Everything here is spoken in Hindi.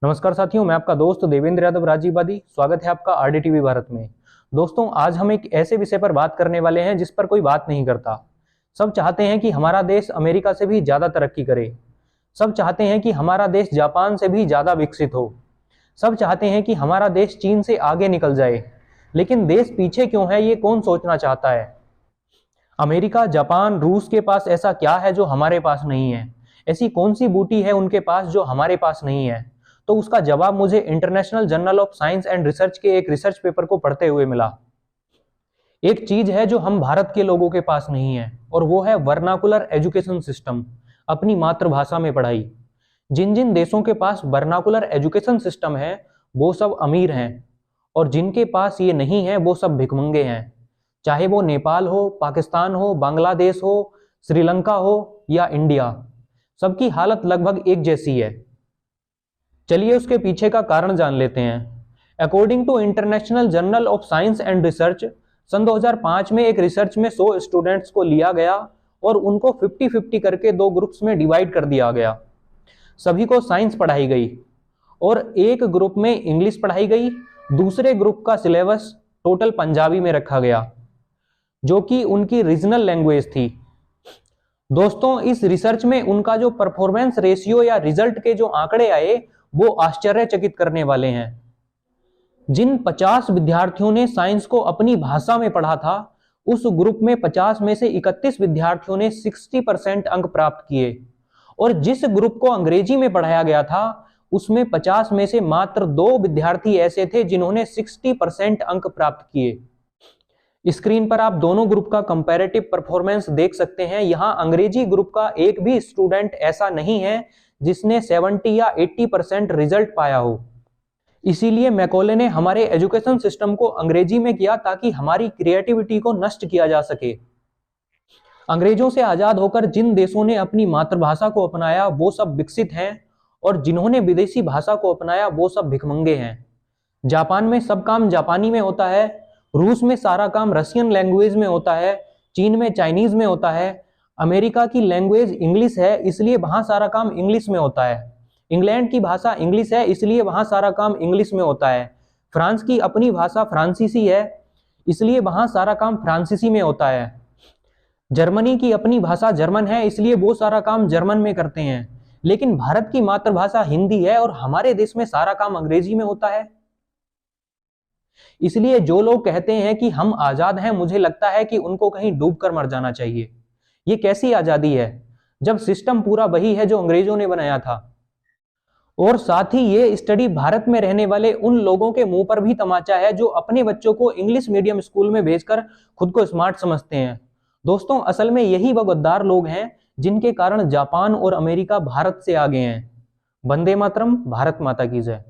नमस्कार साथियों, मैं आपका दोस्त देवेंद्र यादव राजीवादी। स्वागत है आपका आरडीटीवी भारत में। दोस्तों, आज हम एक ऐसे विषय पर बात करने वाले हैं जिस पर कोई बात नहीं करता। सब चाहते हैं कि हमारा देश अमेरिका से भी ज्यादा तरक्की करे। सब चाहते हैं कि हमारा देश जापान से भी ज्यादा विकसित हो। सब चाहते हैं कि हमारा देश चीन से आगे निकल जाए। लेकिन देश पीछे क्यों है, ये कौन सोचना चाहता है? अमेरिका, जापान, रूस के पास ऐसा क्या है जो हमारे पास नहीं है? ऐसी कौन सी बूटी है उनके पास जो हमारे पास नहीं है? तो उसका जवाब मुझे international journal of science and research के एक रिसर्च पेपर को पढ़ते हुए मिला। एक चीज है जो हम भारत के लोगों के पास नहीं है, और वो है वर्नाकुलर एजुकेशन सिस्टम, अपनी मातृभाषा में पढ़ाई। जिन जिन देशों के पास वर्नाकुलर एजुकेशन सिस्टम है वो सब अमीर हैं, और जिनके पास ये नहीं है वो सब भिखमंगे हैं। चाहे वो नेपाल हो, पाकिस्तान हो, बांग्लादेश हो, श्रीलंका हो या इंडिया, सबकी हालत लगभग एक जैसी है। चलिए उसके पीछे का कारण जान लेते हैं। According to international journal of science and research, सन 2005 में एक रिसर्च में 100 स्टूडेंट्स को लिया गया और उनको 50-50 करके दो ग्रुप्स में डिवाइड कर दिया गया। सभी को साइंस पढ़ाई गई और एक ग्रुप में इंग्लिश पढ़ाई गई। दूसरे ग्रुप का सिलेबस टोटल पंजाबी में रखा गया, जो कि उनकी रीजनल लैंग्वेज थी। दोस्तों, इस रिसर्च में उनका जो परफॉर्मेंस रेशियो या रिजल्ट के जो आंकड़े आए वो आश्चर्यचकित करने वाले हैं। जिन 50 विद्यार्थियों ने साइंस को अपनी भाषा में पढ़ा था, उस ग्रुप में 50 में से 31 विद्यार्थियों ने 60% अंक प्राप्त किए, और जिस ग्रुप को अंग्रेजी में पढ़ाया गया था उसमें 50 में से मात्र 2 विद्यार्थी ऐसे थे जिन्होंने 60% अंक प्राप्त किए। स्क्रीन पर आप दोनों ग्रुप का कंपैरेटिव परफॉर्मेंस देख सकते हैं। यहां अंग्रेजी ग्रुप का एक भी स्टूडेंट ऐसा नहीं है जिसने 70 या 80% रिजल्ट पाया हो। इसीलिए मैकॉले ने हमारे एजुकेशन सिस्टम को अंग्रेजी में किया ताकि हमारी क्रिएटिविटी को नष्ट किया जा सके। अंग्रेजों से आजाद होकर जिन देशों ने अपनी मातृभाषा को अपनाया वो सब विकसित हैं, और जिन्होंने विदेशी भाषा को अपनाया वो सब भिखमंगे हैं। जापान में सब काम जापानी में होता है, रूस में सारा काम रशियन लैंग्वेज में होता है, चीन में चाइनीज में होता है, अमेरिका की लैंग्वेज इंग्लिश है इसलिए वहां सारा काम इंग्लिश में होता है, इंग्लैंड की भाषा इंग्लिश है इसलिए वहां सारा काम इंग्लिश में होता है, फ्रांस की अपनी भाषा फ्रांसीसी है इसलिए वहां सारा काम फ्रांसीसी में होता है, जर्मनी की अपनी भाषा जर्मन है इसलिए वो सारा काम जर्मन में करते हैं। लेकिन भारत की मातृभाषा हिंदी है और हमारे देश में सारा काम अंग्रेजी में होता है। इसलिए जो लोग कहते हैं कि हम आजाद हैं, मुझे लगता है कि उनको कहीं डूब कर मर जाना चाहिए। ये कैसी आजादी है जब सिस्टम पूरा वही है जो अंग्रेजों ने बनाया था। और साथ ही ये स्टडी भारत में रहने वाले उन लोगों के मुंह पर भी तमाचा है जो अपने बच्चों को इंग्लिश मीडियम स्कूल में भेजकर खुद को स्मार्ट समझते हैं। दोस्तों, असल में यही वो गद्दार लोग हैं जिनके कारण जापान और अमेरिका भारत से आगे हैं। वंदे मातरम। भारत माता की जय।